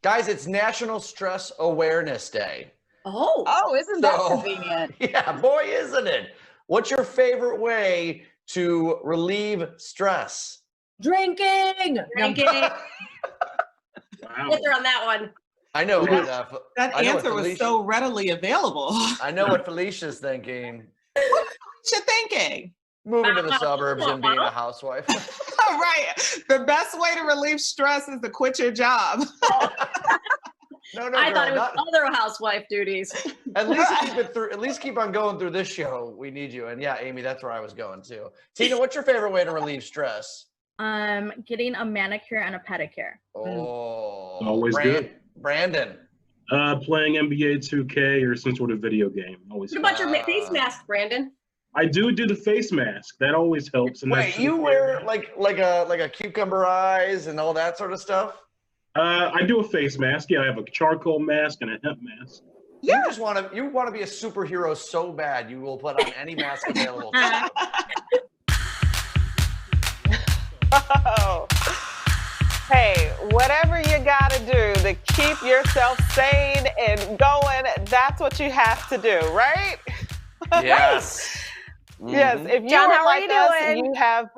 Guys, it's National Stress Awareness Day. Oh, isn't that convenient? Yeah, boy, isn't it? What's your favorite way to relieve stress? Drinking. Wow. Answer on that one. I know what That answer was so readily available. I know what Felicia's thinking. What is you thinking? Moving to the suburbs and being a housewife. Right. The best way to relieve stress is to quit your job. No, I thought it was other housewife duties. At least keep it through. At least keep on going through this show. We need you. And yeah, Amy, that's where I was going too. Tina, what's your favorite way to relieve stress? Getting a manicure and a pedicure. Oh, always good. Brandon. Playing NBA 2K or some sort of video game. Always. What about your face mask, Brandon? I do the face mask. That always helps. And wait, you wear like a cucumber eyes and all that sort of stuff? I do a face mask. Yeah, I have a charcoal mask and a hemp mask. You just want to be a superhero so bad you will put on any mask available. Oh. Hey, whatever you got to do to keep yourself sane and going, that's what you have to do, right? Yes. Yes. If you John, are how are like you us, doing? you have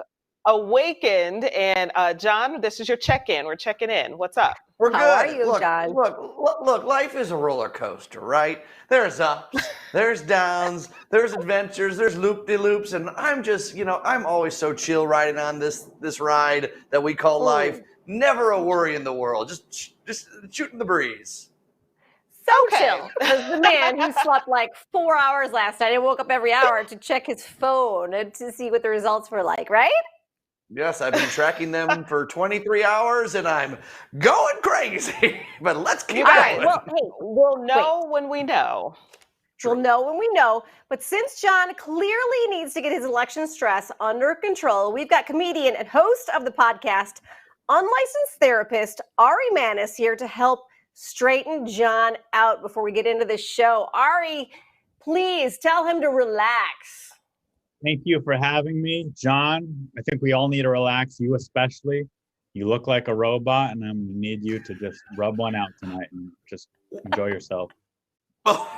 awakened. And John, this is your check-in. We're checking in. What's up? We're good. How are you, look, John? Look, life is a roller coaster, right? There's ups, there's downs, there's adventures, there's loop-de-loops, and I'm just, I'm always so chill riding on this ride that we call life. Never a worry in the world. Just shooting the breeze. So chill. Because the man who slept like 4 hours last night and woke up every hour to check his phone and to see what the results were like, right? Yes, I've been tracking them for 23 hours and I'm going crazy. But let's keep going. Well, hey, we'll know when we know. We'll know when we know. But since John clearly needs to get his election stress under control, we've got comedian and host of the podcast, unlicensed therapist Ari Manis here to help straighten John out before we get into this show. Ari, please tell him to relax. Thank you for having me, John. I think we all need to relax, you especially. You look like a robot, and I'm gonna need you to just rub one out tonight and just enjoy yourself. Oh,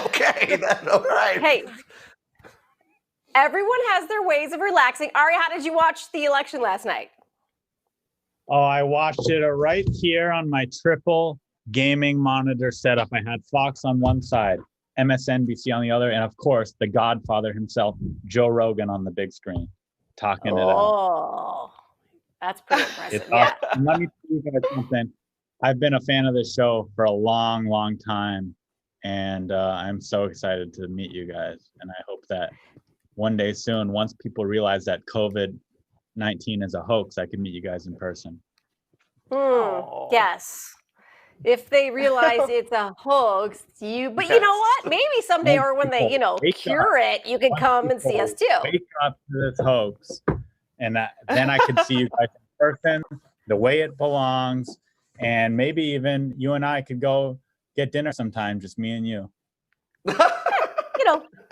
okay, that's all right. Hey, everyone has their ways of relaxing. Ari, how did you watch the election last night? Oh, I watched it right here on my triple gaming monitor setup. I had Fox on one side, MSNBC on the other, and of course, the Godfather himself, Joe Rogan, on the big screen, talking it out. Oh, that's pretty impressive. It's Yeah. awesome. Let me tell you guys something. I've been a fan of this show for a long, long time, and I'm so excited to meet you guys. And I hope that one day soon, once people realize that COVID-19 is a hoax, I can meet you guys in person. Yes. If they realize it's a hoax, but you know what? Maybe someday, or when they, cure it, you can come and see us too. Wake up to this hoax, and then I could see you guys in person, the way it belongs, and maybe even you and I could go get dinner sometime, just me and you.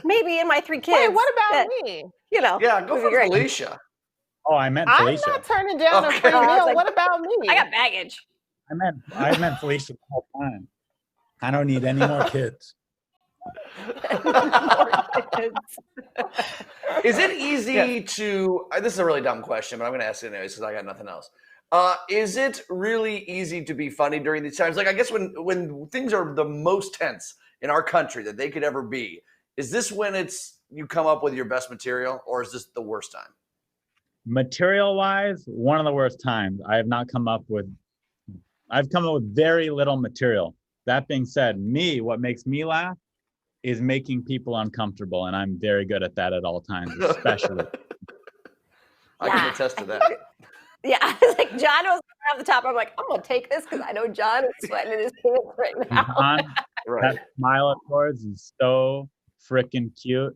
Maybe in my 3 kids. Wait, what about me? Yeah, go for Felicia. Oh, I meant I'm Felicia. not turning down a free meal. What about me? I got baggage. I meant Felicia the whole time. I don't need any more kids. Is it easy to? This is a really dumb question, but I'm going to ask it anyways because I got nothing else. Is it really easy to be funny during these times? Like, I guess when things are the most tense in our country that they could ever be, is this when you come up with your best material, or is this the worst time? Material-wise, one of the worst times. I've come up with very little material. That being said, what makes me laugh is making people uncomfortable, and I'm very good at that at all times, especially. I can attest to that. Yeah, like John was off the top. I'm like, I'm gonna take this because I know John is sweating in his pants right now. John, that smile of yours is so freaking cute.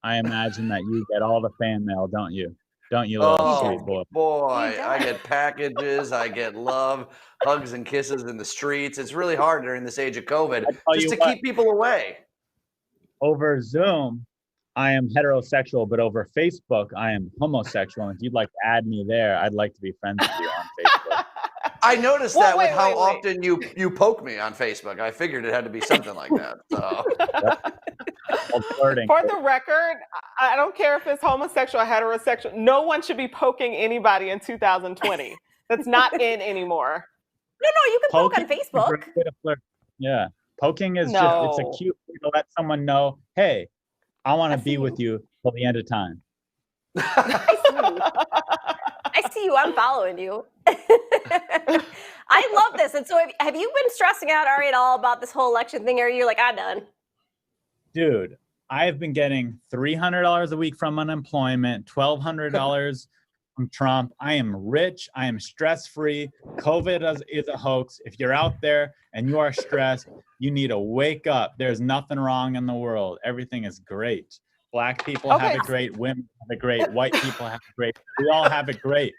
I imagine that you get all the fan mail, don't you? Don't you, little sweet boy? Boy, I get packages, I get love, hugs and kisses in the streets. It's really hard during this age of COVID just to keep people away. Over Zoom, I am heterosexual, but over Facebook, I am homosexual. And if you'd like to add me there, I'd like to be friends with you on Facebook. I noticed Well, that with wait, how wait. often you poke me on Facebook. I figured it had to be something like that. So. Flirting. For the record, I don't care if it's homosexual or heterosexual. No one should be poking anybody in 2020. That's not in anymore. No, you can poke on Poking is a Facebook. great way to flirt. Yeah. Poking is it's a No. cute way to let someone know, hey, I want I to see be you. with you till the end of time. I see you. I'm following you. I love this. And so have you been stressing out, Ari, at all about this whole election thing? Or you're like, I'm done? Dude, I've been getting $300 a week from unemployment, $1,200 from Trump. I am rich. I am stress-free. COVID is a hoax. If you're out there and you are stressed, you need to wake up. There's nothing wrong in the world. Everything is great. Black people have it great. Women have it great. White people have it great. We all have it great.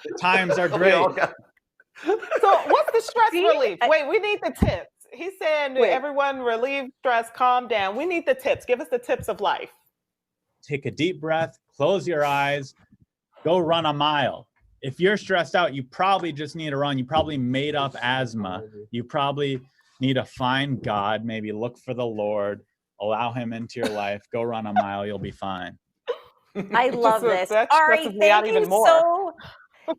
The times are great. So what's the stress relief? Wait, we need the tips. He's saying everyone relieve stress, calm down. We need the tips. Give us the tips of life. Take a deep breath, close your eyes, go run a mile. If you're stressed out, you probably just need to run. You probably made up asthma. You probably need to find God, maybe look for the Lord, allow him into your life, go run a mile, you'll be fine. I love this. That Ari, stresses me out thank even you more.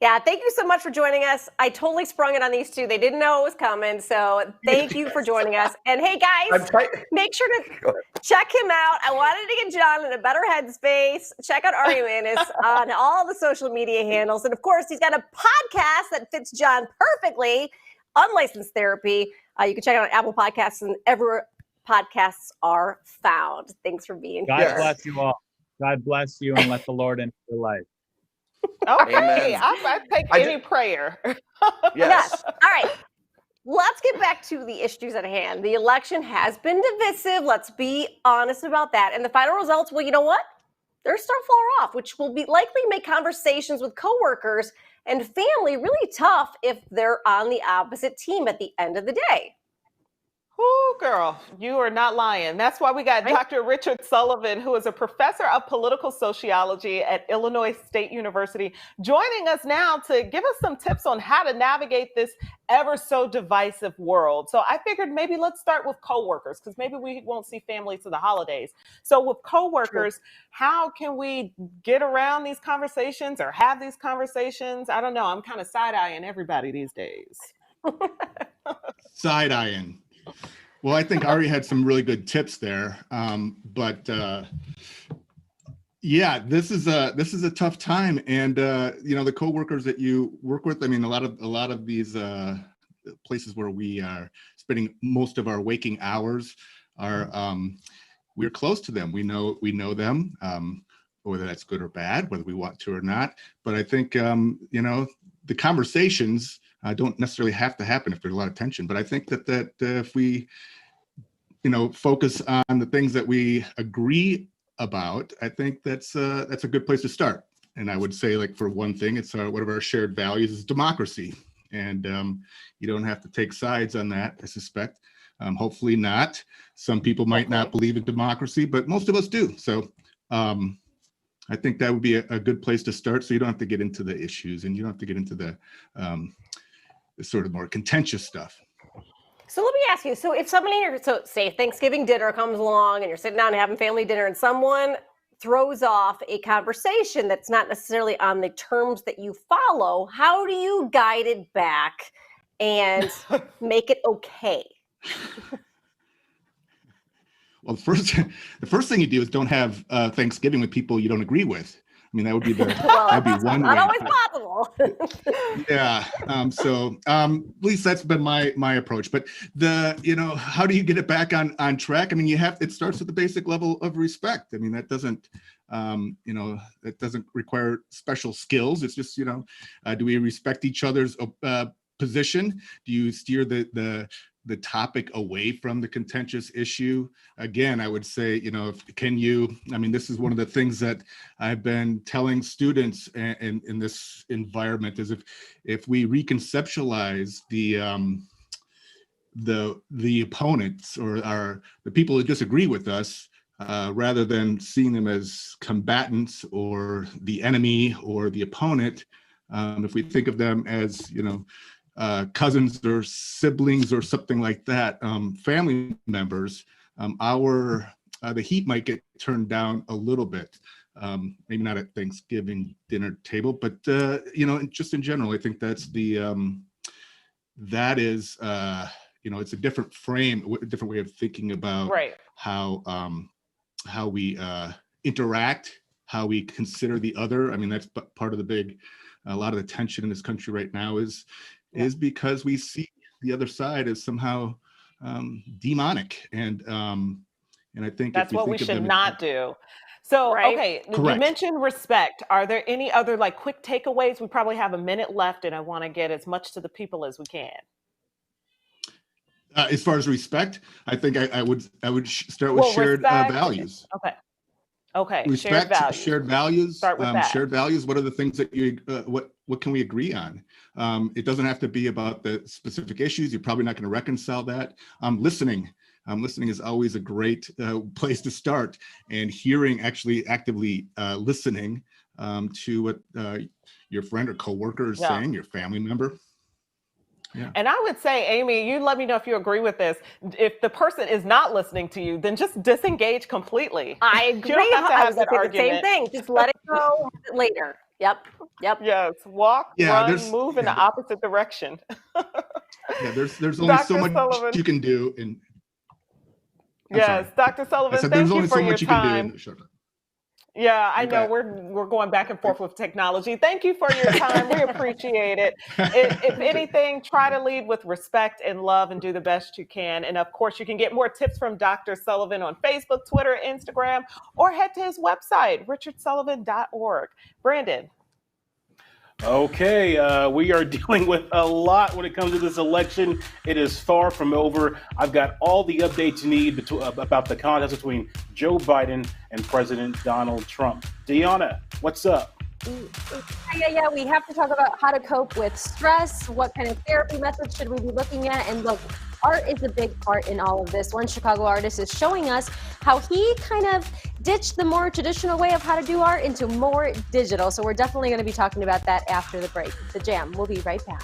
thank you so much for joining us. I totally sprung it on these two. They didn't know it was coming. So thank you for joining us. And hey, guys, make sure to check him out. I wanted to get John in a better headspace. Check out Ari Manis on all the social media handles. And of course, he's got a podcast that fits John perfectly, Unlicensed Therapy. You can check it out on Apple Podcasts and everywhere podcasts are found. Thanks for being here. God bless you all. God bless you and let the Lord into your life. Okay, I take any prayer. Yes. All right. Let's get back to the issues at hand. The election has been divisive. Let's be honest about that. And the final results, well, you know what? They're still far off, which will be likely make conversations with coworkers and family really tough if they're on the opposite team at the end of the day. Ooh, girl, you are not lying. That's why we got Dr. Richard Sullivan, who is a professor of political sociology at Illinois State University, joining us now to give us some tips on how to navigate this ever so divisive world. So I figured maybe let's start with coworkers, because maybe we won't see family to the holidays. So with coworkers, how can we get around these conversations or have these conversations? I don't know. I'm kind of side-eyeing everybody these days. Side-eyeing. Well, I think Ari had some really good tips there, yeah, this is a tough time, and the coworkers that you work with. I mean, a lot of these places where we are spending most of our waking hours are we're close to them. We know them, whether that's good or bad, whether we want to or not. But I think the conversations don't necessarily have to happen if there's a lot of tension. But I think that if we, focus on the things that we agree about, I think that's a good place to start. And I would say, like, for one thing, it's one of our shared values is democracy. And you don't have to take sides on that, I suspect. Hopefully not. Some people might not believe in democracy, but most of us do. So I think that would be a good place to start. So you don't have to get into the issues and you don't have to get into the sort of more contentious stuff. So let me ask you, so if somebody, say Thanksgiving dinner comes along and you're sitting down and having family dinner and someone throws off a conversation that's not necessarily on the terms that you follow, how do you guide it back and make it okay? Well, the first thing you do is don't have Thanksgiving with people you don't agree with. I mean, that would be that'd be one way. Not always possible. Yeah. So at least that's been my approach. But how do you get it back on track? I mean, it starts with the basic level of respect. I mean, that doesn't require special skills. It's just, do we respect each other's position? Do you steer the topic away from the contentious issue? Again, I would say, this is one of the things that I've been telling students in this environment is if we reconceptualize the opponents or the people who disagree with us, rather than seeing them as combatants or the enemy or the opponent, if we think of them as, cousins or siblings or something like that, family members, the heat might get turned down a little bit. Maybe not at Thanksgiving dinner table, but just in general, I think that's that is it's a different frame, a different way of thinking about how we interact, how we consider the other. I mean, that's part of a lot of the tension in this country right now is because we see the other side as somehow demonic, and I think that's what we should not do. So, okay, Correct. You mentioned respect. Are there any other quick takeaways? We probably have a minute left, and I want to get as much to the people as we can. As far as respect, I think I would start with shared values. Okay. Respect, shared values. Start with that. Shared values. What are the things that what can we agree on? It doesn't have to be about the specific issues. You're probably not going to reconcile that. Listening. Listening is always a great place to start, and actually actively listening to what your friend or coworker is saying, your family member. Yeah. And I would say, Amy, you let me know if you agree with this. If the person is not listening to you, then just disengage completely. I agree. You don't have to have that the argument. same thing. Just let it go later. Yep. Yes. Walk, run, move in the opposite direction. There's only so much Sullivan. you can do. Yes, Dr. Sullivan, thank you for your time. Yeah, I know we're going back and forth with technology. Thank you for your time. We appreciate it. If anything, try to lead with respect and love and do the best you can. And of course, you can get more tips from Dr. Sullivan on Facebook, Twitter, Instagram, or head to his website, richardsullivan.org. Brandon. Okay, we are dealing with a lot when it comes to this election. It is far from over. I've got all the updates you need about the contest between Joe Biden and President Donald Trump. Deanna, what's up? Yeah. We have to talk about how to cope with stress. What kind of therapy methods should we be looking at? And look, art is a big part in all of this. One Chicago artist is showing us how he kind of ditched the more traditional way of how to do art into more digital. So we're definitely going to be talking about that after the break. The Jam. We'll be right back.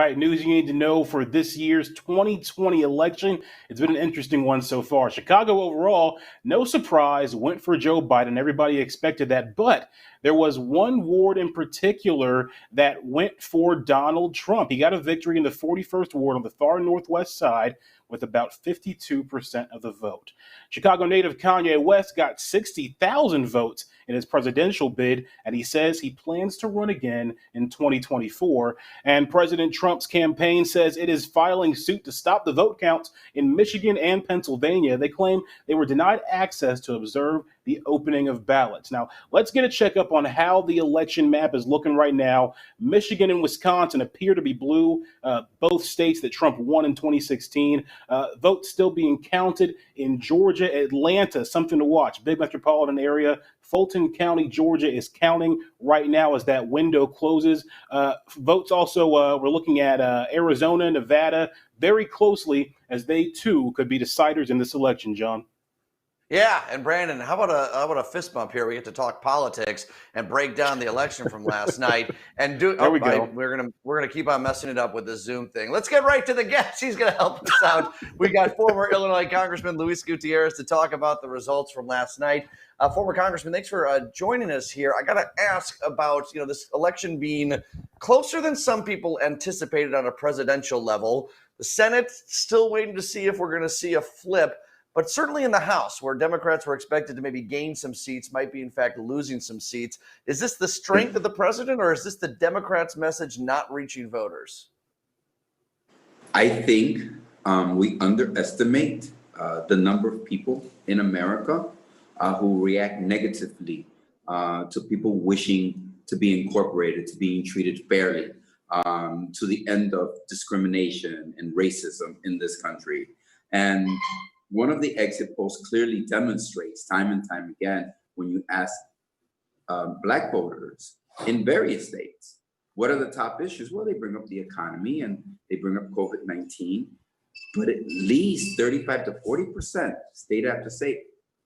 right, news you need to know for this year's 2020 election. It's been an interesting one so far. Chicago overall, no surprise, went for Joe Biden. Everybody expected that, but there was one ward in particular that went for Donald Trump. He got a victory in the 41st ward on the far northwest side with about 52% of the vote. Chicago native Kanye West got 60,000 votes in his presidential bid, and he says he plans to run again in 2024. And President Trump's campaign says it is filing suit to stop the vote counts in Michigan and Pennsylvania. They claim they were denied access to observe the opening of ballots. Now, let's get a checkup on how the election map is looking right now. Michigan and Wisconsin appear to be blue, both states that Trump won in 2016. Votes still being counted in Georgia, Atlanta, something to watch. Big metropolitan area. Fulton County, Georgia is counting right now as that window closes. Votes also, we're looking at Arizona, Nevada, very closely as they too could be deciders in this election, John. Yeah, and Brandon, how about a fist bump here? We get to talk politics and break down the election from last night. And There we go. We're gonna keep on messing it up with the Zoom thing. Let's get right to the guest. He's gonna help us out. We got former Illinois Congressman Luis Gutierrez to talk about the results from last night. Former Congressman, thanks for joining us here. I gotta ask about this election being closer than some people anticipated on a presidential level. The Senate still waiting to see if we're gonna see a flip. But certainly in the House, where Democrats were expected to maybe gain some seats, might be in fact losing some seats. Is this the strength of the president, or is this the Democrats' message not reaching voters? I think we underestimate the number of people in America who react negatively to people wishing to be incorporated, to being treated fairly, to the end of discrimination and racism in this country. And one of the exit polls clearly demonstrates time and time again, when you ask Black voters in various states, what are the top issues? Well, they bring up the economy and they bring up COVID-19, but at least 35 to 40%, state after state,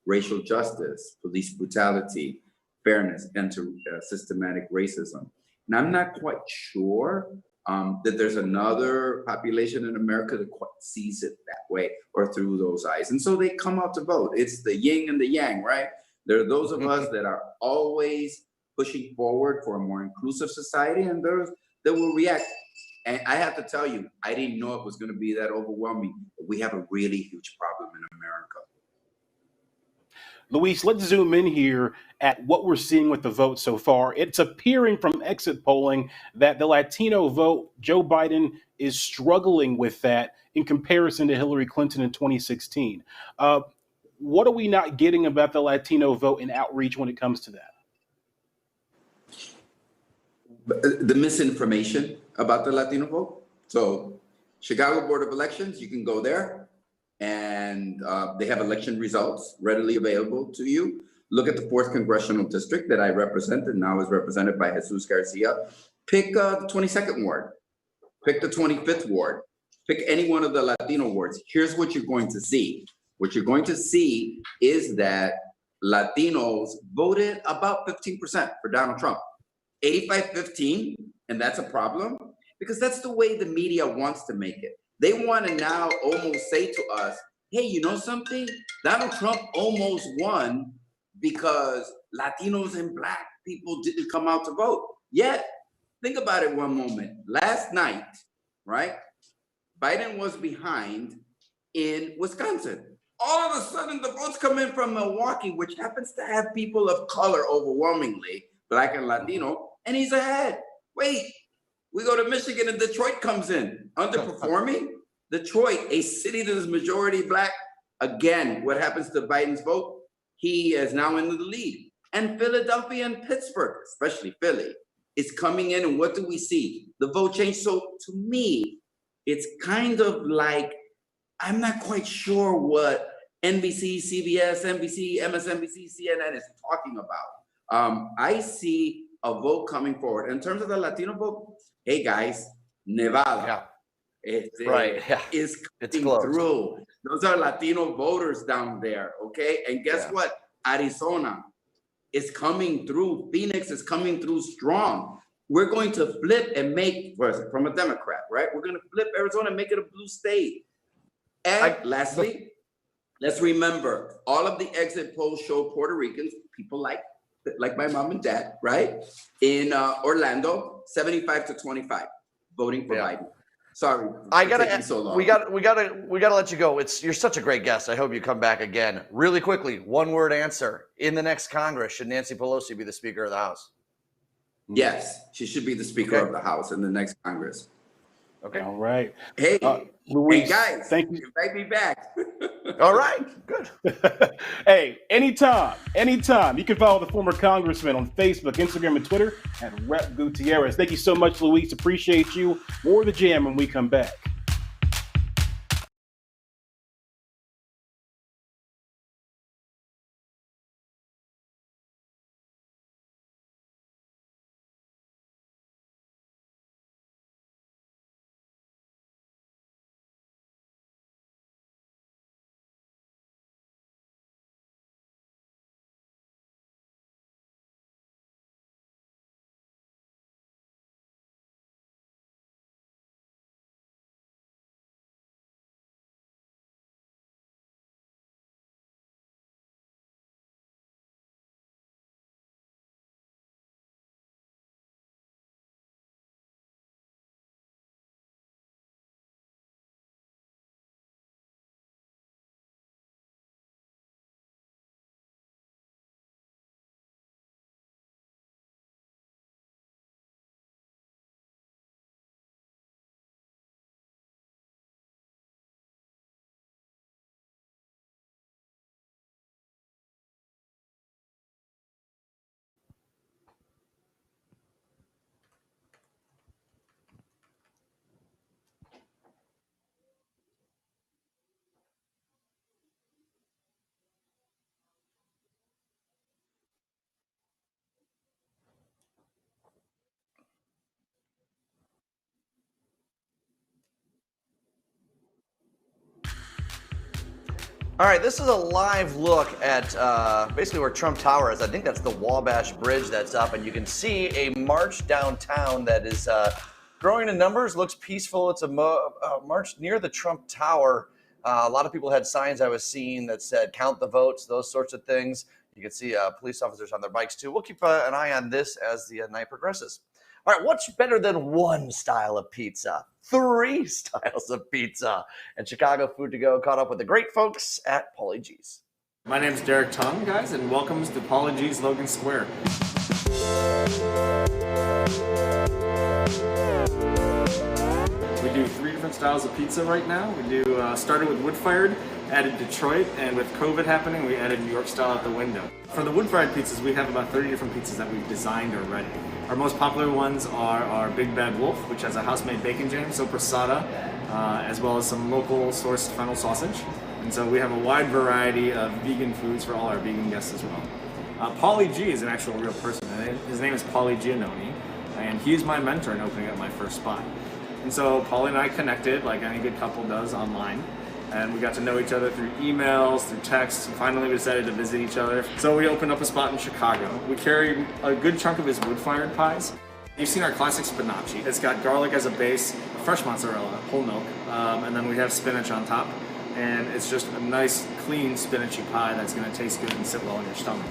racial justice, police brutality, fairness, and to systematic racism. And I'm not quite sure that there's another population in America that quite sees it that way or through those eyes. And so they come out to vote. It's the yin and the yang, right? There are those of us that are always pushing forward for a more inclusive society, and those that will react. And I have to tell you, I didn't know it was going to be that overwhelming. We have a really huge problem in America. Luis, let's zoom in here at what we're seeing with the vote so far. It's appearing from exit polling that the Latino vote, Joe Biden is struggling with that in comparison to Hillary Clinton in 2016. What are we not getting about the Latino vote in outreach when it comes to that? The misinformation about the Latino vote. So Chicago Board of Elections, you can go there, and they have election results readily available to you. Look at the 4th Congressional District that I represented, now is represented by Jesus Garcia. Pick the 22nd Ward, pick the 25th Ward, pick any one of the Latino wards. Here's what you're going to see. What you're going to see is that Latinos voted about 15% for Donald Trump. 85-15, and that's a problem because that's the way the media wants to make it. They want to now almost say to us, hey, you know something? Donald Trump almost won because Latinos and Black people didn't come out to vote. Yet, think about it one moment. Last night, right? Biden was behind in Wisconsin. All of a sudden, the votes come in from Milwaukee, which happens to have people of color overwhelmingly, Black and Latino, and he's ahead. Wait. We go to Michigan and Detroit comes in, underperforming. Detroit, a city that is majority Black. Again, what happens to Biden's vote? He is now in the lead. And Philadelphia and Pittsburgh, especially Philly, is coming in. And what do we see? The vote change. So to me, it's kind of like, I'm not quite sure what NBC, CBS, NBC, MSNBC, CNN is talking about. I see a vote coming forward. In terms of the Latino vote, hey guys, Nevada is coming through. Those are Latino voters down there, okay? And guess what? Arizona is coming through. Phoenix is coming through strong. we're going to flip and make, from a Democrat, right? We're going to flip Arizona and make it a blue state. And lastly, let's remember, all of the exit polls show Puerto Ricans, people like my mom and dad, right? In Orlando, 75 to 25, voting for Biden. Sorry, taking so long. We gotta let you go. You're such a great guest. I hope you come back again. Really quickly, one word answer. In the next Congress, should Nancy Pelosi be the Speaker of the House? Yes, she should be the Speaker of the House in the next Congress. Okay. All right. Hey, Luis, guys, thank you. Invite me back. All right, good. Hey, anytime. You can follow the former congressman on Facebook, Instagram, and Twitter at Rep Gutierrez. Thank you so much, Luis. Appreciate you. More of the jam when we come back. All right, this is a live look at basically where Trump Tower is. I think that's the Wabash Bridge that's up, and you can see a march downtown that is growing in numbers, looks peaceful. It's a march near the Trump Tower. A lot of people had signs I was seeing that said count the votes, those sorts of things. You can see police officers on their bikes too. We'll keep an eye on this as the night progresses. All right, what's better than one style of pizza? 3 styles of pizza. And Chicago Food to Go caught up with the great folks at Pauly G's. My name's Derek Tung, guys, and welcome to Pauly G's Logan Square. We do 3 different styles of pizza right now. We do started with wood-fired, added Detroit, and with COVID happening, we added New York style out the window. For the wood-fired pizzas, we have about 30 different pizzas that we've designed already. Our most popular ones are our Big Bad Wolf, which has a house-made bacon jam, sopressata, as well as some local sourced fennel sausage. And so we have a wide variety of vegan foods for all our vegan guests as well. Pauly G is an actual real person. His name is Pauly Giannoni, and he's my mentor in opening up my first spot. And so Pauly and I connected like any good couple does online. And we got to know each other through emails, through texts, and finally we decided to visit each other. So we opened up a spot in Chicago. We carried a good chunk of his wood-fired pies. You've seen our classic spinacci. It's got garlic as a base, fresh mozzarella, whole milk, and then we have spinach on top. And it's just a nice, clean spinachy pie that's gonna taste good and sit well in your stomach.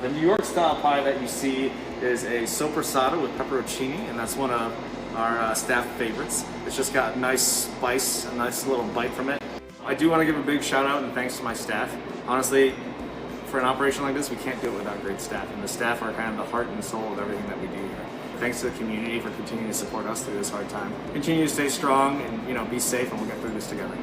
The New York style pie that you see is a sopressata with pepperoncini, and that's one of our staff favorites. It's just got nice spice, a nice little bite from it. I do want to give a big shout out and thanks to my staff. Honestly, for an operation like this, we can't do it without great staff, and the staff are kind of the heart and soul of everything that we do here. Thanks to the community for continuing to support us through this hard time. Continue to stay strong and be safe, and we'll get through this together.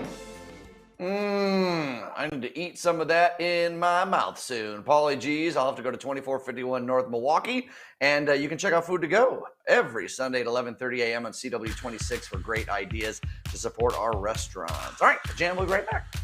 I need to eat some of that in my mouth soon. Pauly G's. I'll have to go to 2451 North Milwaukee, and you can check out Food to Go every Sunday at 11:30 a.m. on CW26 for great ideas to support our restaurants. All right, Jan, we'll be right back.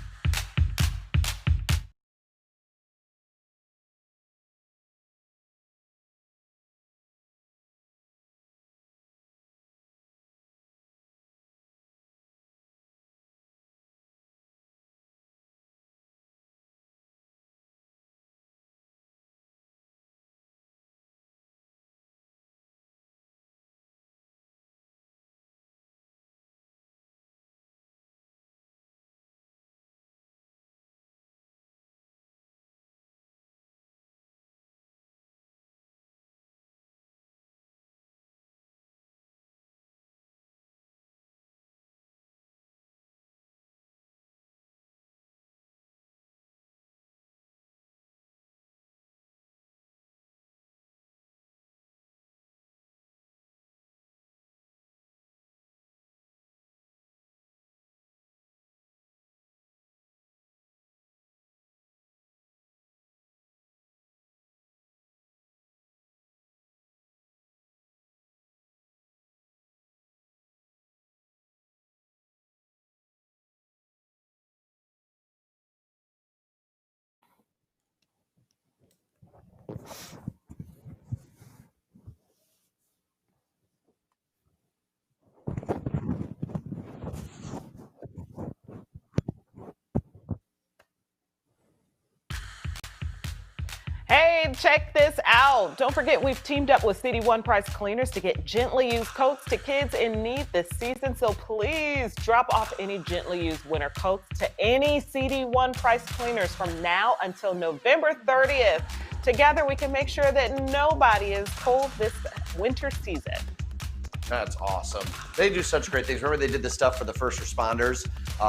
check this out. Don't forget, we've teamed up with CD1 Price Cleaners to get gently used coats to kids in need this season. So please drop off any gently used winter coats to any CD1 Price Cleaners from now until November 30th. Together, we can make sure that nobody is cold this winter season. That's awesome. They do such great things. Remember, they did this stuff for the first responders,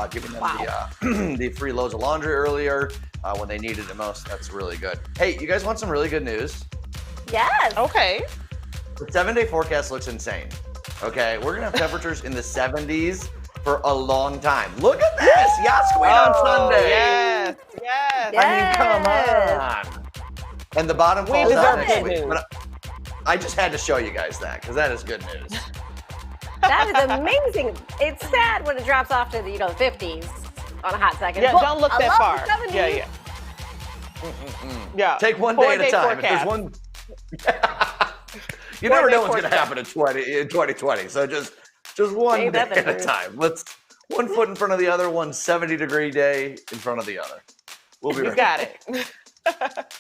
giving them the free loads of laundry earlier when they needed it most. That's really good. Hey, you guys want some really good news? Yes. Okay. The 7-day forecast looks insane. Okay, we're gonna have temperatures in the 70s for a long time. Look at this, Yacht Queen on Sunday. Yes, yes. I mean, come on. And the bottom falls out next week. news. But I just had to show you guys that because that is good news. That is amazing. It's sad when it drops off to the 50s on a hot second. Yeah, But don't look I that love far. the 70s. Yeah. Yeah. Take one day at a 4-day time. forecast. If there's one, you never know what's going to happen in 2020. So just one Ain't day that the at a truth? time. Let's one foot in front of the other, one 70-degree day in front of the other. We'll be You right got back. it.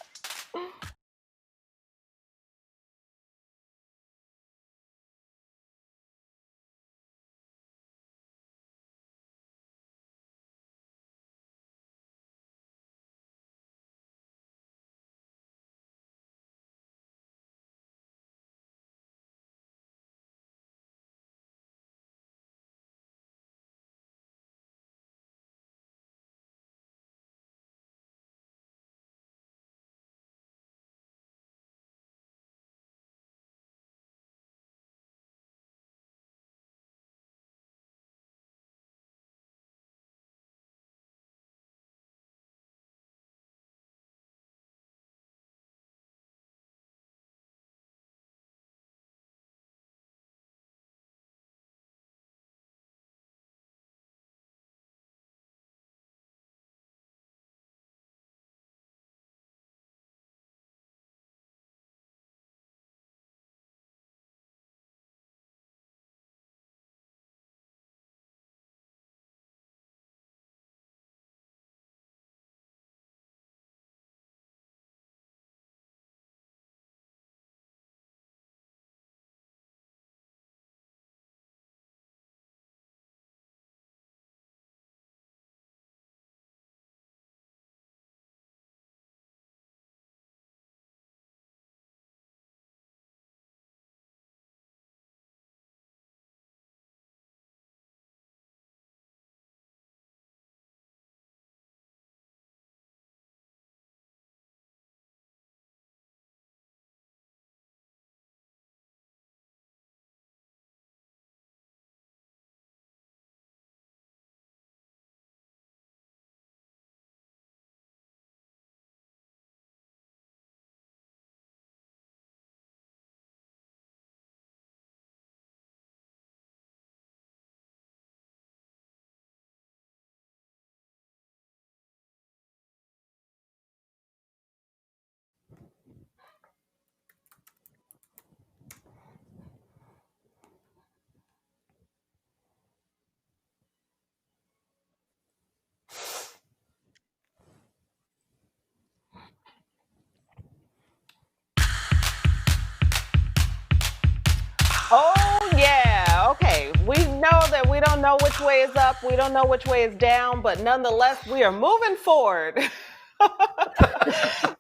Oh, yeah. Okay. We know that we don't know which way is up. We don't know which way is down, but nonetheless, we are moving forward.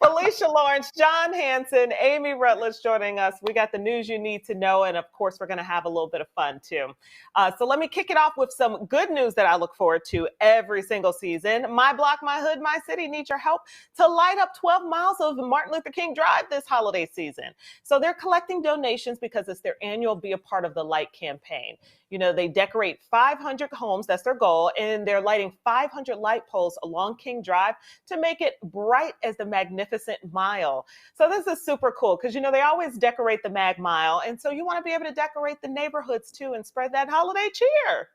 Felicia Lawrence, John Hanson, Amy Rutledge joining us. We got the news you need to know, and of course, we're going to have a little bit of fun too. So let me kick it off with some good news that I look forward to every single season. My Block, My Hood, My City needs your help to light up 12 miles of Martin Luther King Drive this holiday season. So they're collecting donations because it's their annual Be a Part of the Light campaign. You know, they decorate 500 homes, that's their goal, and they're lighting 500 light poles along King Drive to make it bright as the Magnificent Mile. So this is super cool because, you know, they always decorate the Mag Mile, and so you want to be able to decorate the neighborhoods too and spread that holiday cheer.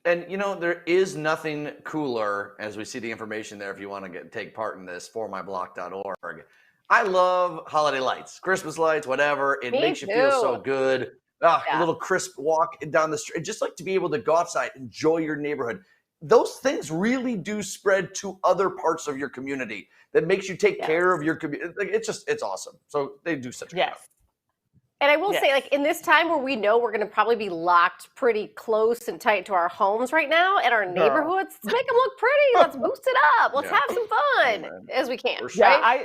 And, you know, there is nothing cooler, as we see the information there if you want to take part in this, formyblock.org. I love holiday lights, Christmas lights, whatever. It Me makes you feel so too. good. A little crisp walk down the street. Just like to be able to go outside, enjoy your neighborhood. those things really do spread to other parts of your community that makes you take care of your community. Like, it's awesome. So they do such a good job. And I will say, like, in this time where we know we're going to probably be locked pretty close and tight to our homes right now and our neighborhoods, let's make them look pretty. Let's boost it up. Let's have some fun as we can. Yeah,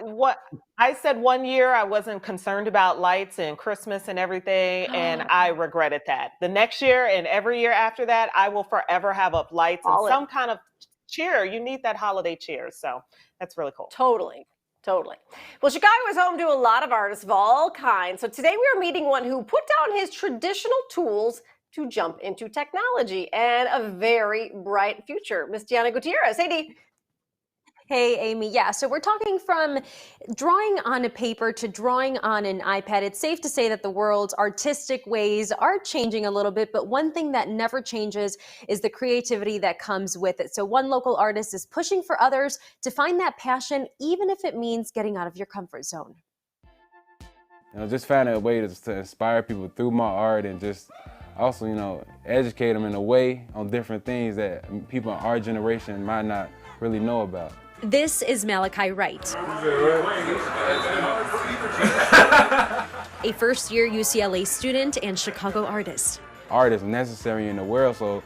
I said one year I wasn't concerned about lights and Christmas and everything, and I regretted that. The next year and every year after that, I will forever have up lights and some kind of cheer. You need that holiday cheer. So that's really cool. Totally. Well, Chicago is home to a lot of artists of all kinds. So today we are meeting one who put down his traditional tools to jump into technology and a very bright future. Miss Deanna Gutierrez. Hey, Dee. Hey, Amy. Yeah, so we're talking from drawing on a paper to drawing on an iPad. It's safe to say that the world's artistic ways are changing a little bit, but one thing that never changes is the creativity that comes with it. So one local artist is pushing for others to find that passion, even if it means getting out of your comfort zone. Just finding a way to inspire people through my art and just also, educate them in a way on different things that people in our generation might not really know about. This is Malachi Wright, a first-year UCLA student and Chicago artist. Art is necessary in the world, so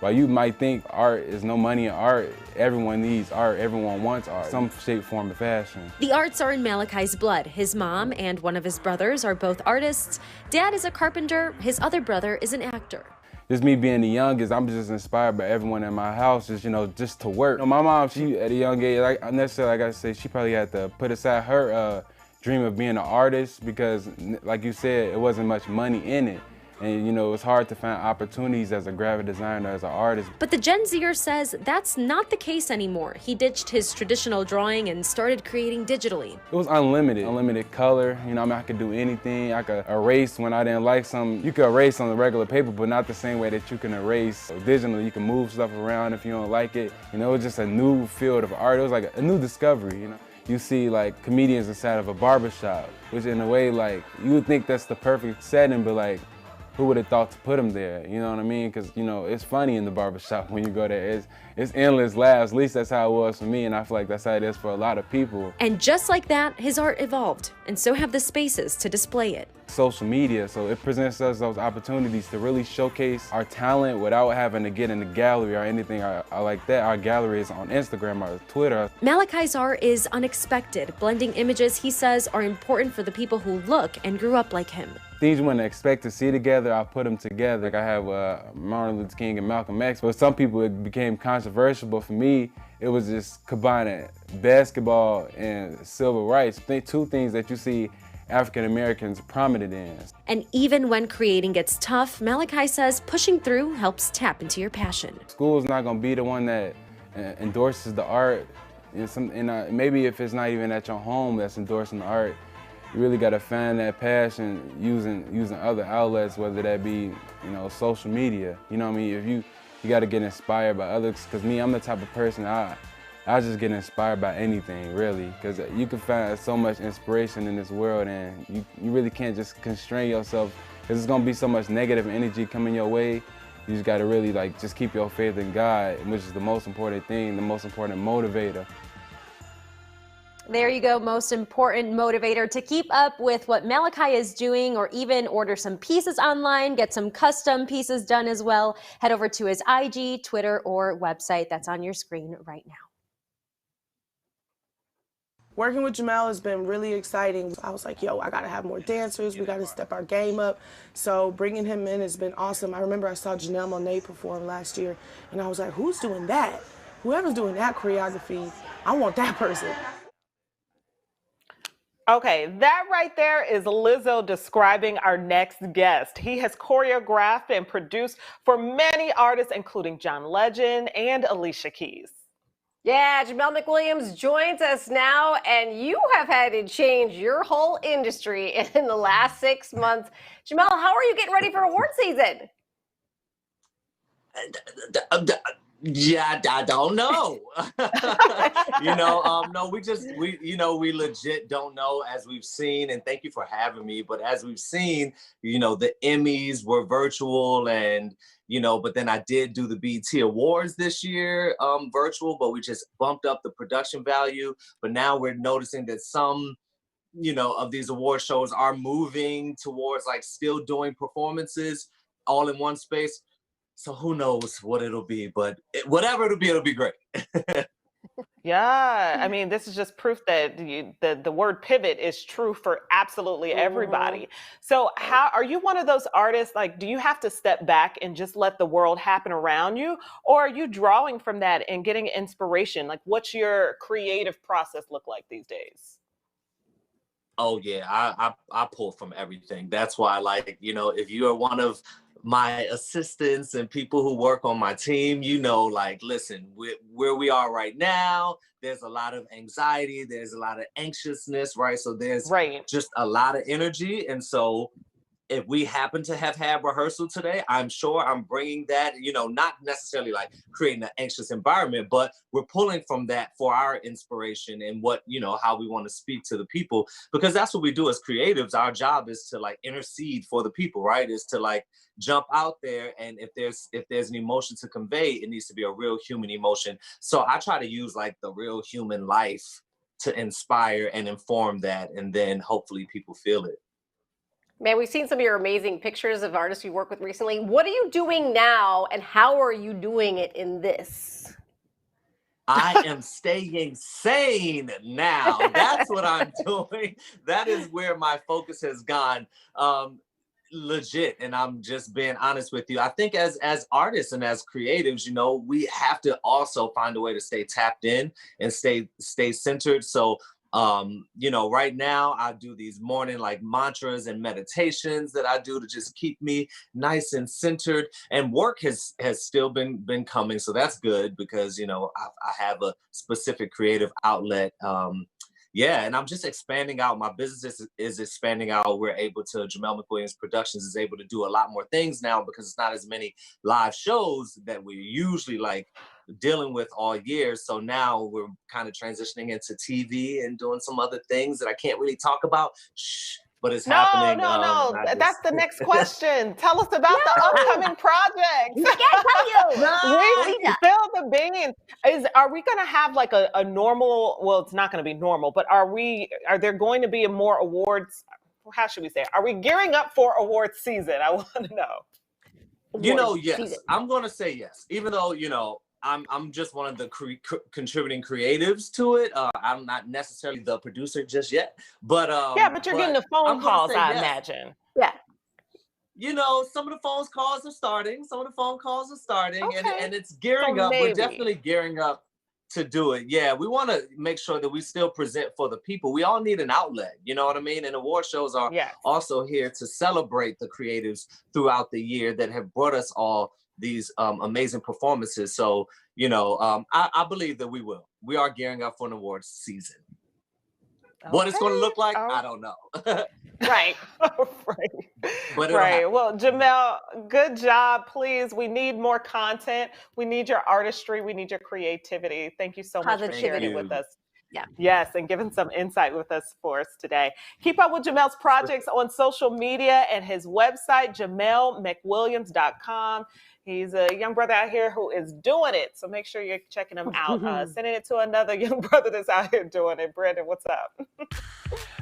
while you might think art is no money in art, everyone needs art, everyone wants art, some shape, form, or fashion. The arts are in Malachi's blood. His mom and one of his brothers are both artists. Dad is a carpenter, his other brother is an actor. Just me being the youngest, I'm just inspired by everyone in my house, just to work. My mom, she at a young age, like I say, she probably had to put aside her dream of being an artist because, like you said, it wasn't much money in it. And, it's hard to find opportunities as a graphic designer, as an artist. But the Gen Zer says that's not the case anymore. He ditched his traditional drawing and started creating digitally. It was unlimited color. I could do anything. I could erase when I didn't like something. You could erase on the regular paper, but not the same way that you can erase. So digitally, you can move stuff around if you don't like it. It was just a new field of art. It was like a new discovery, You see like comedians inside of a barbershop, which in a way, like, you would think that's the perfect setting, but like, who would have thought to put them there? You know what I mean? Because, it's funny in the barbershop when you go there. It's endless laughs. At least that's how it was for me, and I feel like that's how it is for a lot of people. And just like that, his art evolved, and so have the spaces to display it. Social media, so it presents us those opportunities to really showcase our talent without having to get in the gallery or anything like that. Our gallery is on Instagram or Twitter. Malachi's art is unexpected. Blending images, he says, are important for the people who look and grew up like him. Things you wouldn't expect to see together, I put them together. Like I have Martin Luther King and Malcolm X. For some people, it became controversial, but for me, it was just combining basketball and civil rights. Two things that you see African Americans prominent in. And even when creating gets tough, Malachi says pushing through helps tap into your passion. School's not gonna be the one that endorses the art. And maybe if it's not even at your home that's endorsing the art, you really gotta find that passion using other outlets, whether that be, social media. You know what I mean? If you gotta get inspired by others, because me, I'm the type of person, I just get inspired by anything, really, because you can find so much inspiration in this world, and you really can't just constrain yourself, because there's gonna be so much negative energy coming your way. You just gotta really just keep your faith in God, which is the most important thing, the most important motivator. There you go, most important motivator to keep up with what Malachi is doing, or even order some pieces online, get some custom pieces done as well. Head over to his IG, Twitter, or website that's on your screen right now. Working with Jemel has been really exciting. I was like, I gotta have more dancers. We gotta step our game up. So bringing him in has been awesome. I remember I saw Jemel McWilliams perform last year, and I was like, who's doing that? Whoever's doing that choreography, I want that person. Okay, that right there is Lizzo describing our next guest. He has choreographed and produced for many artists, including John Legend and Alicia Keys. Yeah, Jemel McWilliams joins us now, and you have had to change your whole industry in the last 6 months. Jemel, how are you getting ready for award season? Yeah, I don't know. No, we legit don't know, as we've seen, and thank you for having me. But as we've seen, the Emmys were virtual, and but then I did do the BET Awards this year, virtual, but we just bumped up the production value. But now we're noticing that some of these award shows are moving towards like still doing performances all in one space. So who knows what it'll be, but whatever it'll be great. Yeah, I mean, this is just proof that the word pivot is true for absolutely everybody. So how are you one of those artists, like, do you have to step back and just let the world happen around you? Or are you drawing from that and getting inspiration? Like, what's your creative process look like these days? Oh yeah, I pull from everything. That's why, like, if you are one of my assistants and people who work on my team, like, listen, where we are right now, there's a lot of anxiety, there's a lot of anxiousness, right? So there's just a lot of energy. And so if we happen to have had rehearsal today, I'm sure I'm bringing that, not necessarily like creating an anxious environment, but we're pulling from that for our inspiration and what, how we want to speak to the people, because that's what we do as creatives. Our job is to like intercede for the people, right? Is to like jump out there. And if there's an emotion to convey, it needs to be a real human emotion. So I try to use like the real human life to inspire and inform that. And then hopefully people feel it. Man, we've seen some of your amazing pictures of artists you worked with recently. What are you doing now, and how are you doing it in this? I am staying sane now. That's what I'm doing. That is where my focus has gone. Legit, and I'm just being honest with you. I think as artists and as creatives, we have to also find a way to stay tapped in and stay centered. So right now I do these morning like mantras and meditations that I do to just keep me nice and centered. And work has still been coming, so that's good because I have a specific creative outlet. And I'm just expanding out. My business is expanding out. We're able to, Jemel McWilliams Productions is able to do a lot more things now because it's not as many live shows that we're usually like dealing with all year. So now we're kind of transitioning into TV and doing some other things that I can't really talk about. But it's happening. No. That's the next question. Tell us about the upcoming projects. I can't tell you. We spill the beans. Are we going to have like a normal? Well, it's not going to be normal, but are there going to be more awards? How should we say it? Are we gearing up for awards season? I want to know. Yes. Season. I'm going to say yes, even though I'm just one of the contributing creatives to it. I'm not necessarily the producer just yet, but but you're getting the phone calls, I imagine. Yeah. Some of the phone calls are starting. Okay. And it's gearing up. We're definitely gearing up to do it. Yeah, we want to make sure that we still present for the people. We all need an outlet, you know what I mean? And award shows are also here to celebrate the creatives throughout the year that have brought us all these amazing performances. So, I believe that we will. We are gearing up for an awards season. What it's going to look like, I don't know. Right. But right. Well, Jemel, good job. Please, we need more content. We need your artistry. We need your creativity. Thank you so much for sharing it with us. Yeah. Yes, and giving some insight with us for us today. Keep up with Jemel's projects on social media and his website, jemelmcwilliams.com. He's a young brother out here who is doing it. So make sure you're checking him out. Sending it to another young brother that's out here doing it. Brandon, what's up?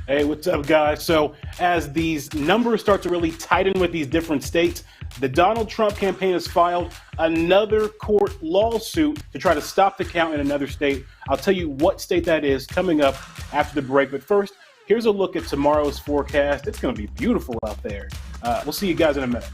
Hey, what's up, guys? So as these numbers start to really tighten with these different states, the Donald Trump campaign has filed another court lawsuit to try to stop the count in another state. I'll tell you what state that is coming up after the break. But first, here's a look at tomorrow's forecast. It's going to be beautiful out there. We'll see you guys in a minute.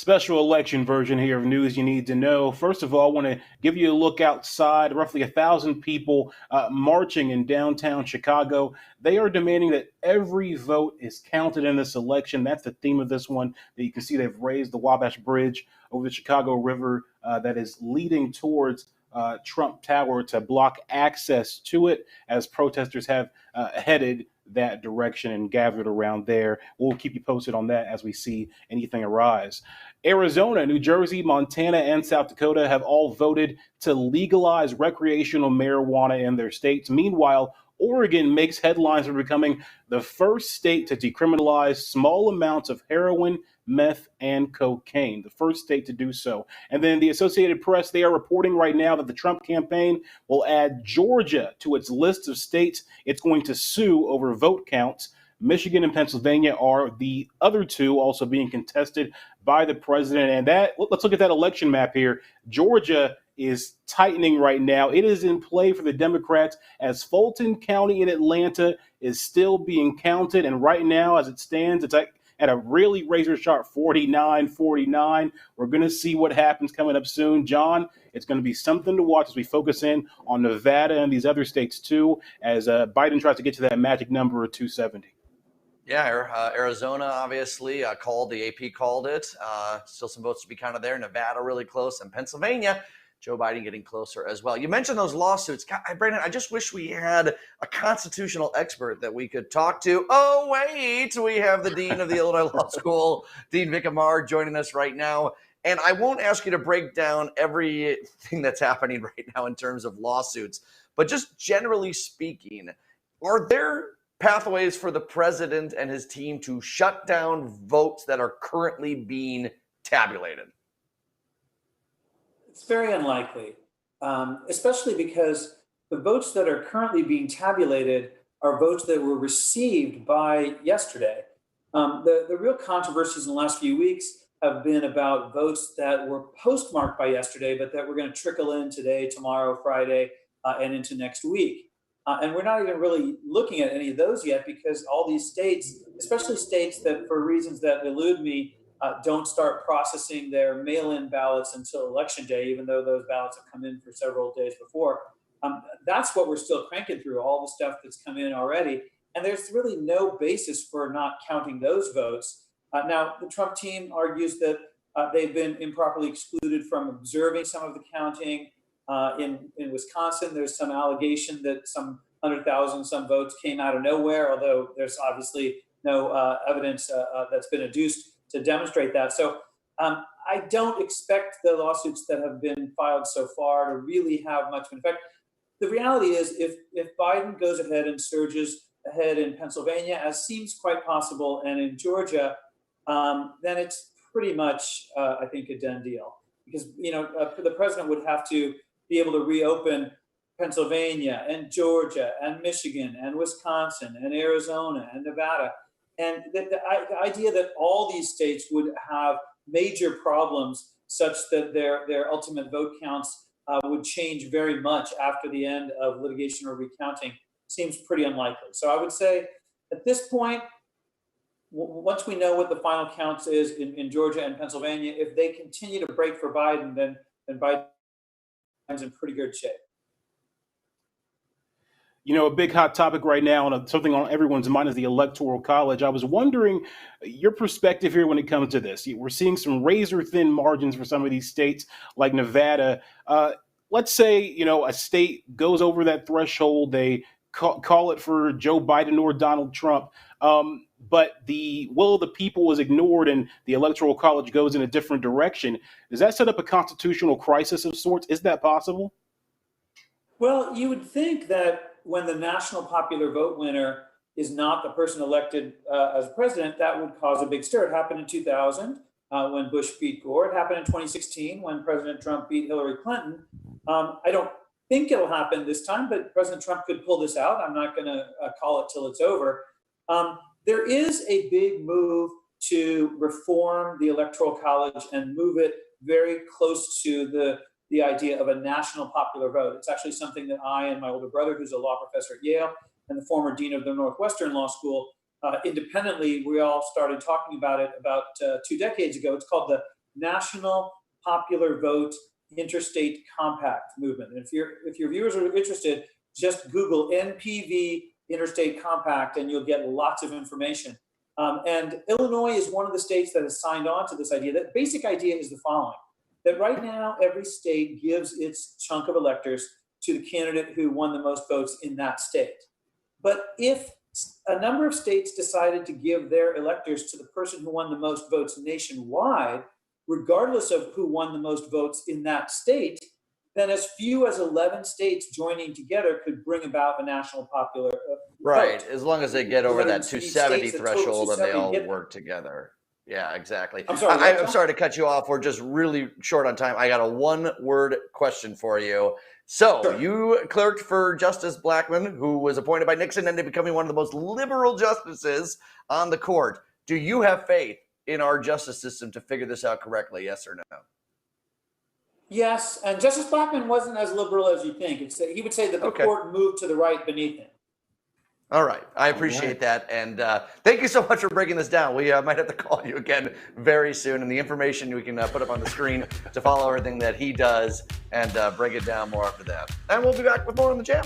special election version here of news you need to know. First of all, I want to give you a look outside. Roughly 1,000 people marching in downtown Chicago. They are demanding that every vote is counted in this election. That's the theme of this one. That you can see they've raised the Wabash Bridge over the Chicago River that is leading towards Trump Tower to block access to it, as protesters have headed that direction and gathered around there. We'll keep you posted on that as we see anything arise. Arizona, New Jersey, Montana, and South Dakota have all voted to legalize recreational marijuana in their states. Meanwhile, Oregon makes headlines for becoming the first state to decriminalize small amounts of heroin, meth, and cocaine, the first state to do so. And then the Associated Press, they are reporting right now that the Trump campaign will add Georgia to its list of states it's going to sue over vote counts. Michigan and Pennsylvania are the other two also being contested by the president. And let's look at that election map here. Georgia is tightening right now. It is in play for the Democrats as Fulton County in Atlanta is still being counted. And right now, as it stands, it's at a really razor-sharp 49-49. We're going to see what happens coming up soon. John, it's going to be something to watch as we focus in on Nevada and these other states too, as Biden tries to get to that magic number of 270. Yeah, Arizona obviously called, the AP called it. Still some votes to be counted there. Nevada really close, and Pennsylvania, Joe Biden getting closer as well. You mentioned those lawsuits. God, Brandon, I just wish we had a constitutional expert that we could talk to. Oh, wait, we have the dean of the Illinois Law School, Dean Vic Amar, joining us right now. And I won't ask you to break down everything that's happening right now in terms of lawsuits, but just generally speaking, are there pathways for the president and his team to shut down votes that are currently being tabulated? It's very unlikely, especially because the votes that are currently being tabulated are votes that were received by yesterday. The real controversies in the last few weeks have been about votes that were postmarked by yesterday, but that were going to trickle in today, tomorrow, Friday, and into next week. And we're not even really looking at any of those yet because all these states, especially states that for reasons that elude me, don't start processing their mail-in ballots until election day, even though those ballots have come in for several days before. That's what we're still cranking through, all the stuff that's come in already. And there's really no basis for not counting those votes. Now, the Trump team argues that they've been improperly excluded from observing some of the counting. In Wisconsin, there's some allegation that some 100,000 some votes came out of nowhere, although there's obviously no evidence that's been adduced to demonstrate that. So I don't expect the lawsuits that have been filed so far to really have much of an effect. The reality is if Biden goes ahead and surges ahead in Pennsylvania, as seems quite possible, and in Georgia, then it's pretty much, I think, a done deal. Because, the president would have to be able to reopen Pennsylvania and Georgia and Michigan and Wisconsin and Arizona and Nevada. And the idea that all these states would have major problems such that their ultimate vote counts would change very much after the end of litigation or recounting seems pretty unlikely. So I would say at this point, once we know what the final counts is in Georgia and Pennsylvania, if they continue to break for Biden, then Biden's in pretty good shape. A big hot topic right now and something on everyone's mind is the Electoral College. I was wondering your perspective here when it comes to this. We're seeing some razor-thin margins for some of these states like Nevada. Let's say, a state goes over that threshold. They call it for Joe Biden or Donald Trump. But the will of the people was ignored and the Electoral College goes in a different direction. Does that set up a constitutional crisis of sorts? Is that possible? Well, you would think that when the national popular vote winner is not the person elected as president, that would cause a big stir. It happened in 2000 when Bush beat Gore. It happened in 2016 when President Trump beat Hillary Clinton. I don't think it'll happen this time, but President Trump could pull this out. I'm not going to call it till it's over. There is a big move to reform the Electoral College and move it very close to the idea of a national popular vote. It's actually something that I and my older brother, who's a law professor at Yale and the former dean of the Northwestern Law School, independently, we all started talking about it about 2 decades ago. It's called the National Popular Vote Interstate Compact Movement. And if your viewers are interested, just Google NPV Interstate Compact and you'll get lots of information. And Illinois is one of the states that has signed on to this idea. That basic idea is the following, that right now every state gives its chunk of electors to the candidate who won the most votes in that state. But if a number of states decided to give their electors to the person who won the most votes nationwide, regardless of who won the most votes in that state, then as few as 11 states joining together could bring about a national popular right, vote. as long as they get over that 270 states, threshold and they all get work together. Yeah, exactly. I'm sorry, I'm sorry to cut you off. We're just really short on time. I got a one-word question for you. So you clerked for Justice Blackmun, who was appointed by Nixon, ended up becoming one of the most liberal justices on the court. Do you have faith in our justice system to figure this out correctly, yes or no? Yes, and Justice Blackmun wasn't as liberal as you think. He would say that the court moved to the right beneath him. All right. I appreciate that. And thank you so much for breaking this down. We might have to call you again very soon. And the information we can put up on the screen to follow everything that he does and break it down more after that. And we'll be back with more on the Jam.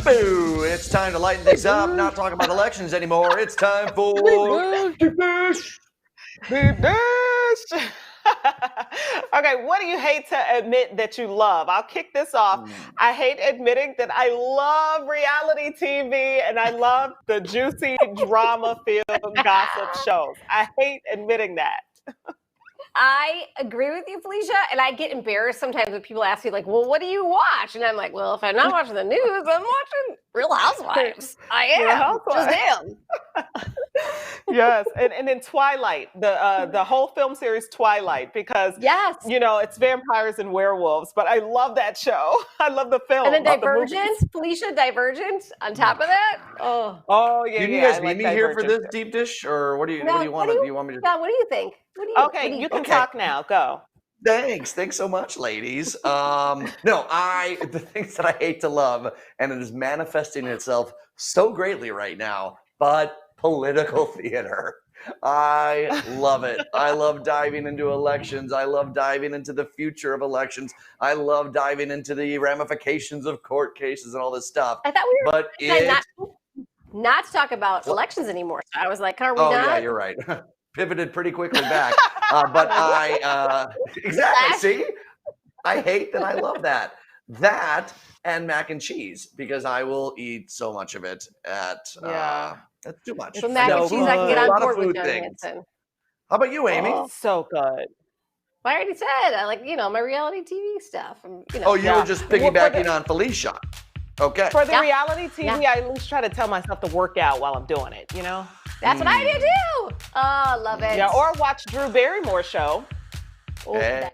It's time to lighten things up. Not talking about elections anymore. It's time for Okay, what do you hate to admit that you love? I'll kick this off. I hate admitting that I love reality TV and I love the juicy drama-filled gossip shows. I hate admitting that. I agree with you, Felicia, and I get embarrassed sometimes when people ask me, like, well, what do you watch? And I'm like, well, if I'm not watching the news, I'm watching Real Housewives. I am. Just am. Yes, and then Twilight, the whole film series Twilight, because you know it's vampires and werewolves, but I love that show. I love the film. And then Divergent, Felicia, Divergent. On top of that, yeah. Do you guys need me here for this deep dish, or what do you want? Do you want me to? Yeah, what do you think? Okay, you can talk now. Go. Thanks so much, ladies. No, the things that I hate to love, and it is manifesting itself so greatly right now, but political theater. I love it. I love diving into elections. I love diving into the future of elections. I love diving into the ramifications of court cases and all this stuff. I thought we were but not to talk about elections anymore. So I was like, are we oh done? Yeah, you're right. Pivoted pretty quickly back. But exactly, see? I hate that I love that. That and mac and cheese, because I will eat so much of it that's too much. So mac and cheese, I can get on board with John Hanson. How about you, Amy? So good. I already said, I like, my reality TV stuff. And, you were just piggybacking on Felicia. Okay. For the reality TV, I at least try to tell myself to work out while I'm doing it, That's what I do too. Oh, love it. Yeah, or watch Drew Barrymore's show. Hey.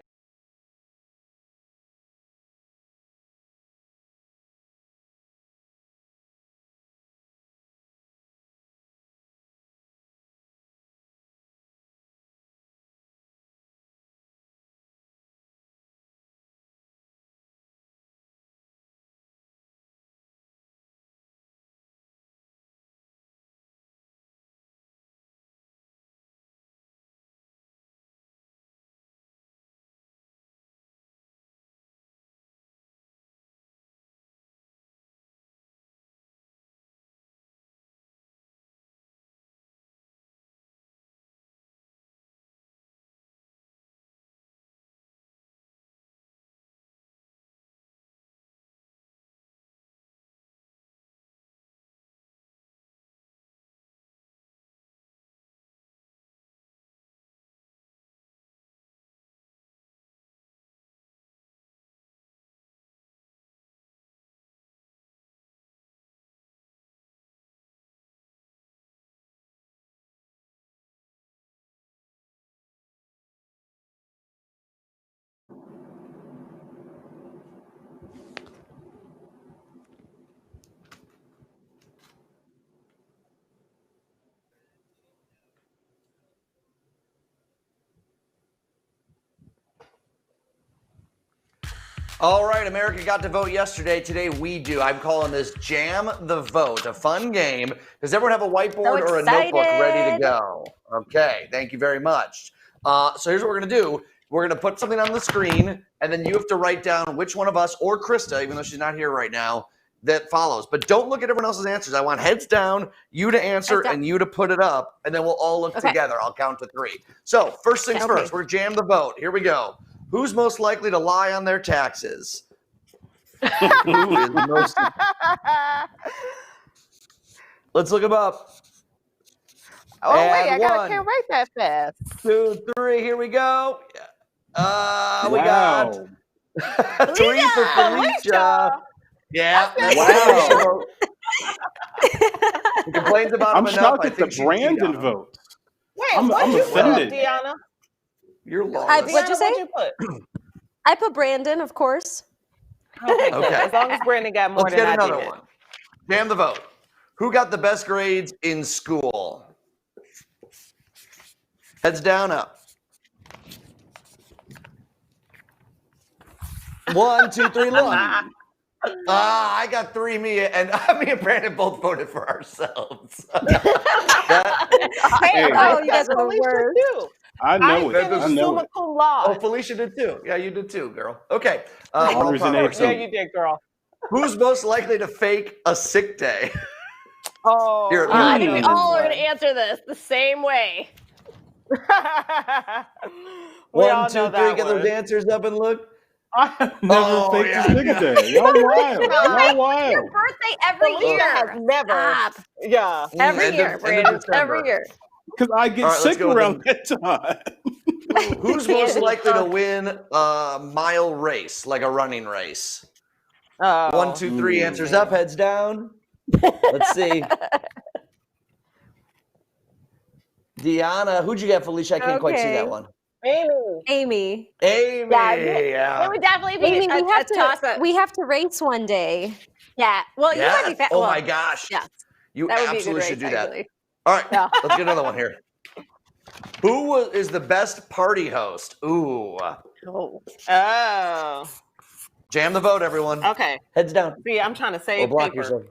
All right, America got to vote yesterday. Today we do. I'm calling this Jam the Vote, a fun game. Does everyone have a whiteboard or a notebook ready to go? Okay, thank you very much. So here's what we're going to do. We're going to put something on the screen, and then you have to write down which one of us, or Krista, even though she's not here right now, that follows. But don't look at everyone else's answers. I want heads down, you to answer, and you to put it up, and then we'll all look together. I'll count to 3. So first things first, we're Jam the Vote. Here we go. Who's most likely to lie on their taxes? Who is most... Let's look them up. Oh, wait, I can't write that fast. 2, 3, here we go. We got 3 for Felicia. Yeah. Wow. He complains about I'm him enough. shocked at the Brandon vote. Wait, I'm offended. Deanna? You're lost. What'd you say? What'd you put? I put Brandon, of course. Okay. As long as Brandon got more Let's than get I another did. one. Jam the Vote. Who got the best grades in school? Heads down, up. 1, 2, 3, look. I got 3. Me and Brandon both voted for ourselves. You guys are the worst. Too. I know it. I know it. Oh, Felicia did too. Yeah, you did too, girl. Okay. Yeah, you did, girl. Who's most likely to fake a sick day? Oh, I think we all are going to answer this the same way. 1, 2, 3. Get those answers up and look. I have never faked a sick day. Y'all wild. Y'all wild. Your birthday every year. Never. Stop. Yeah. Every year, Brandon. Every year. Because I get sick around that time. Who's most likely to win a mile race, like a running race? 1, 2, 3. Answers up, heads down. Let's see. Deanna, who'd you get, Felicia? I can't quite see that one. Amy. Yeah. It would definitely be Amy, a toss-up. we have to race one day. Yeah. Well, you might be fat. Oh my gosh. Yeah. You That would be a absolutely good should do race, that. actually. All right, let's get another one here. Who is the best party host? Ooh. Oh. Jam the Vote, everyone. Okay. Heads down. See, I'm trying to Or save block paper. yourself.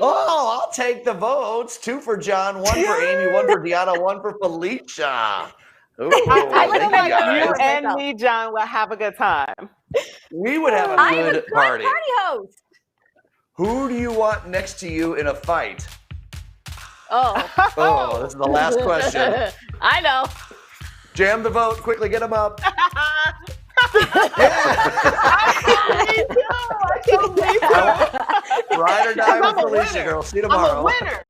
Oh, I'll take the votes. 2 for John, 1 for Amy, 1 for Deanna, 1 for Felicia. Ooh, I thank feel like guys. you and me, John, will have a good time. We would have a I am a good good party. party host. Who do you want next to you in a fight? Oh. Oh, this is the last question. I know. Jam the Vote. Quickly get them up. Ride or die with Felicia, girl. See you tomorrow. I'm a winner.